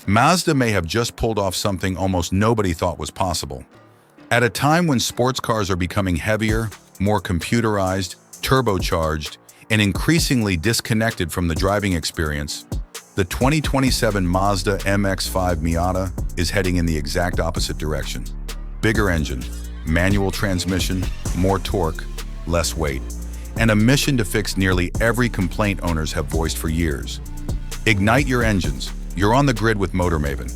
Mazda may have just pulled off something almost nobody thought was possible. At a time when sports cars are becoming heavier, more computerized, turbocharged, and increasingly disconnected from the driving experience, the 2027 Mazda MX-5 Miata is heading in the exact opposite direction. Bigger engine, manual transmission, more torque, less weight, and a mission to fix nearly every complaint owners have voiced for years. Ignite your engines. You're on the grid with Motor Maven.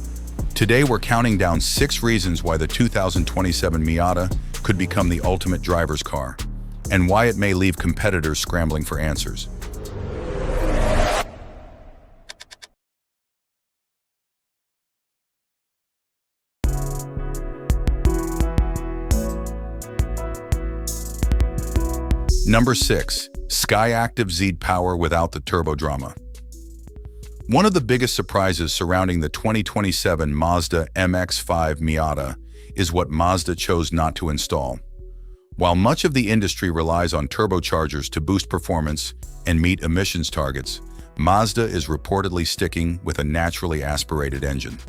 Today we're counting down 6 reasons why the 2027 Miata could become the ultimate driver's car, and why it may leave competitors scrambling for answers. Number 6. SKYACTIV-Z power without the turbo drama. One of the biggest surprises surrounding the 2027 Mazda MX-5 Miata is what Mazda chose not to install. While much of the industry relies on turbochargers to boost performance and meet emissions targets, Mazda is reportedly sticking with a naturally aspirated engine.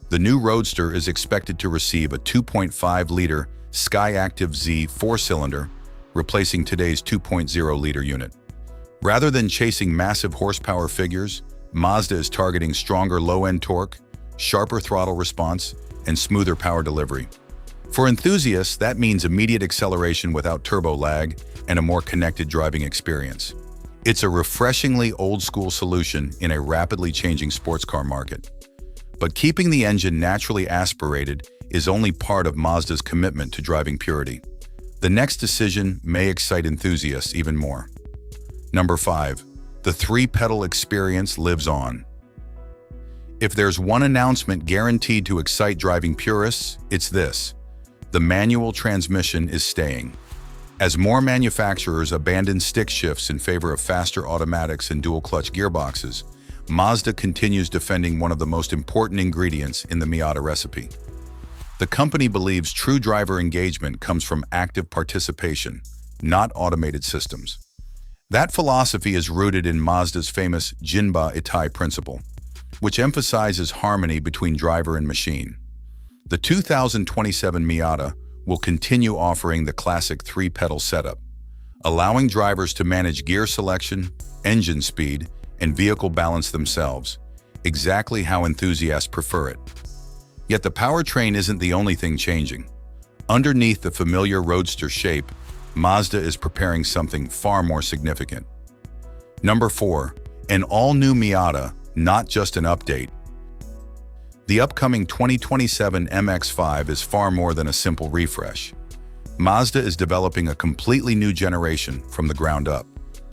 The new Roadster is expected to receive a 2.5-liter SKYACTIV-Z 4-cylinder, replacing today's 2.0-liter unit. Rather than chasing massive horsepower figures, Mazda is targeting stronger low-end torque, sharper throttle response, and smoother power delivery. For enthusiasts, that means immediate acceleration without turbo lag and a more connected driving experience. It's a refreshingly old-school solution in a rapidly changing sports car market. But keeping the engine naturally aspirated is only part of Mazda's commitment to driving purity. The next decision may excite enthusiasts even more. Number 5. The 3-pedal experience lives on. If there's one announcement guaranteed to excite driving purists, it's this: the manual transmission is staying. As more manufacturers abandon stick shifts in favor of faster automatics and dual-clutch gearboxes, Mazda continues defending one of the most important ingredients in the Miata recipe. The company believes true driver engagement comes from active participation, not automated systems. That philosophy is rooted in Mazda's famous Jinba Itai principle, which emphasizes harmony between driver and machine. The 2027 Miata will continue offering the classic 3-pedal setup, allowing drivers to manage gear selection, engine speed, and vehicle balance themselves, exactly how enthusiasts prefer it. Yet the powertrain isn't the only thing changing. Underneath the familiar Roadster shape, Mazda is preparing something far more significant. Number 4. An all-new Miata, not just an update. The upcoming 2027 MX-5 is far more than a simple refresh. Mazda is developing a completely new generation from the ground up,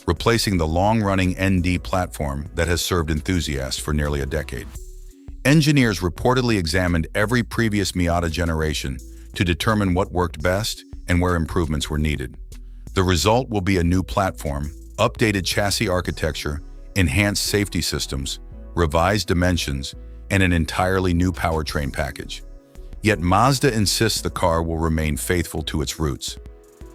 replacing the long-running ND platform that has served enthusiasts for nearly a decade. Engineers reportedly examined every previous Miata generation to determine what worked best and where improvements were needed. The result will be a new platform, updated chassis architecture, enhanced safety systems, revised dimensions, and an entirely new powertrain package. Yet Mazda insists the car will remain faithful to its roots.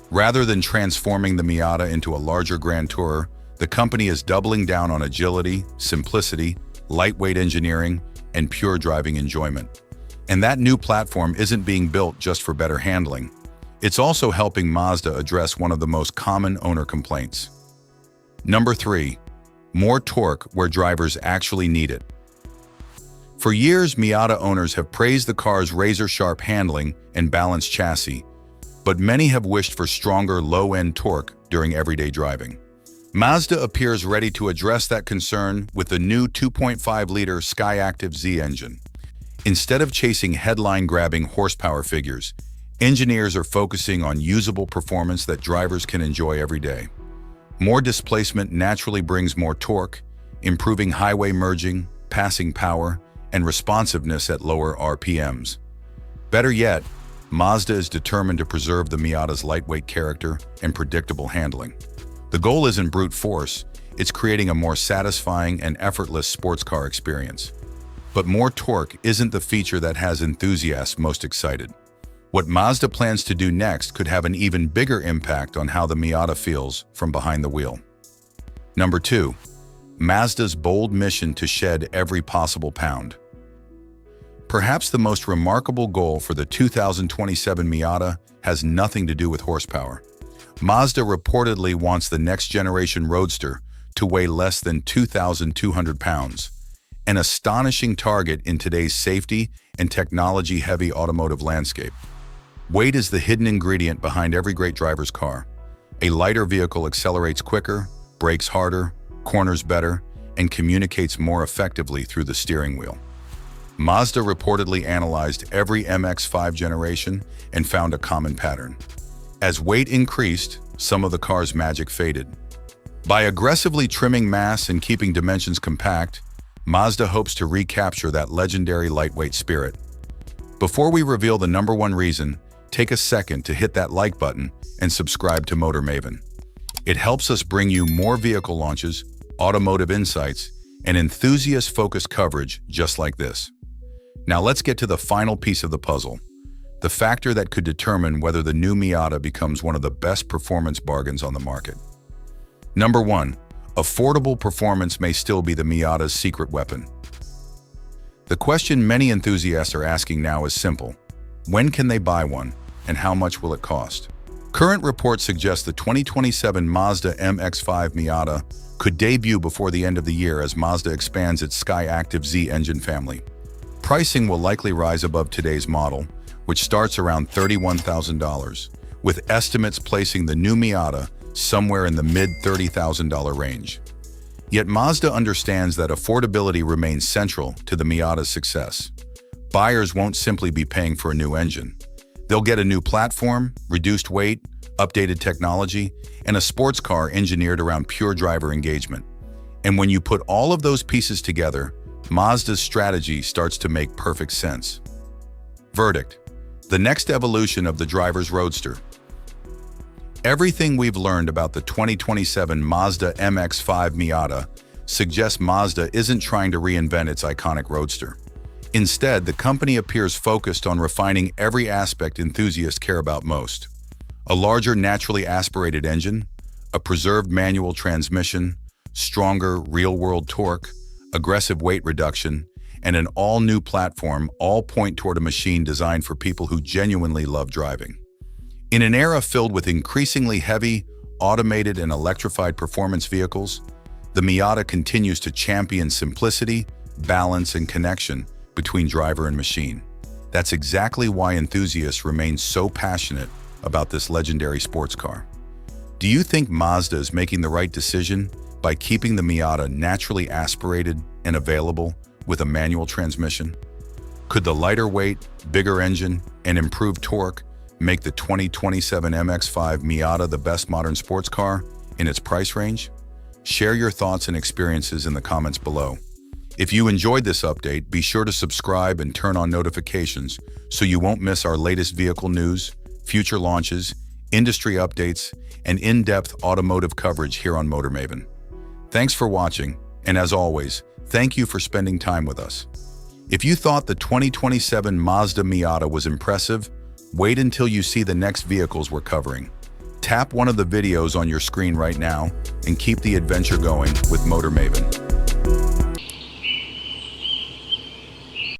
Rather than transforming the Miata into a larger Grand Tourer, the company is doubling down on agility, simplicity, lightweight engineering, and pure driving enjoyment. And that new platform isn't being built just for better handling. It's also helping Mazda address one of the most common owner complaints. Number 3. More torque where drivers actually need it. For years, Miata owners have praised the car's razor-sharp handling and balanced chassis, but many have wished for stronger low-end torque during everyday driving. Mazda appears ready to address that concern with the new 2.5-liter SKYACTIV-Z engine. Instead of chasing headline-grabbing horsepower figures, engineers are focusing on usable performance that drivers can enjoy every day. More displacement naturally brings more torque, improving highway merging, passing power, and responsiveness at lower RPMs. Better yet, Mazda is determined to preserve the Miata's lightweight character and predictable handling. The goal isn't brute force, it's creating a more satisfying and effortless sports car experience. But more torque isn't the feature that has enthusiasts most excited. What Mazda plans to do next could have an even bigger impact on how the Miata feels from behind the wheel. Number 2. Mazda's bold mission to shed every possible pound. Perhaps the most remarkable goal for the 2027 Miata has nothing to do with horsepower. Mazda reportedly wants the next-generation Roadster to weigh less than 2,200 pounds, an astonishing target in today's safety and technology-heavy automotive landscape. Weight is the hidden ingredient behind every great driver's car. A lighter vehicle accelerates quicker, brakes harder, corners better, and communicates more effectively through the steering wheel. Mazda reportedly analyzed every MX-5 generation and found a common pattern. As weight increased, some of the car's magic faded. By aggressively trimming mass and keeping dimensions compact, Mazda hopes to recapture that legendary lightweight spirit. Before we reveal the #1 reason, take a second to hit that like button and subscribe to Motor Maven. It helps us bring you more vehicle launches, automotive insights, and enthusiast-focused coverage just like this. Now let's get to the final piece of the puzzle, the factor that could determine whether the new Miata becomes one of the best performance bargains on the market. #1. Affordable performance may still be the Miata's secret weapon. The question many enthusiasts are asking now is simple. When can they buy one, and how much will it cost? Current reports suggest the 2027 Mazda MX-5 Miata could debut before the end of the year as Mazda expands its SKYACTIV-Z engine family. Pricing will likely rise above today's model, which starts around $31,000, with estimates placing the new Miata somewhere in the mid-$30,000 range. Yet Mazda understands that affordability remains central to the Miata's success. Buyers won't simply be paying for a new engine. They'll get a new platform, reduced weight, updated technology, and a sports car engineered around pure driver engagement. And when you put all of those pieces together, Mazda's strategy starts to make perfect sense. Verdict: the next evolution of the driver's Roadster. Everything we've learned about the 2027 Mazda MX-5 Miata suggests Mazda isn't trying to reinvent its iconic Roadster. Instead, the company appears focused on refining every aspect enthusiasts care about most. A larger naturally aspirated engine, a preserved manual transmission, stronger real-world torque, aggressive weight reduction, and an all-new platform all point toward a machine designed for people who genuinely love driving. In an era filled with increasingly heavy, automated, and electrified performance vehicles, the Miata continues to champion simplicity, balance, and connection between driver and machine. That's exactly why enthusiasts remain so passionate about this legendary sports car. Do you think Mazda is making the right decision by keeping the Miata naturally aspirated and available with a manual transmission? Could the lighter weight, bigger engine, and improved torque make the 2027 MX-5 Miata the best modern sports car in its price range? Share your thoughts and experiences in the comments below. If you enjoyed this update, be sure to subscribe and turn on notifications so you won't miss our latest vehicle news, future launches, industry updates, and in-depth automotive coverage here on Motor Maven. Thanks for watching, and as always, thank you for spending time with us. If you thought the 2027 Mazda Miata was impressive, wait until you see the next vehicles we're covering. Tap one of the videos on your screen right now and keep the adventure going with Motor Maven.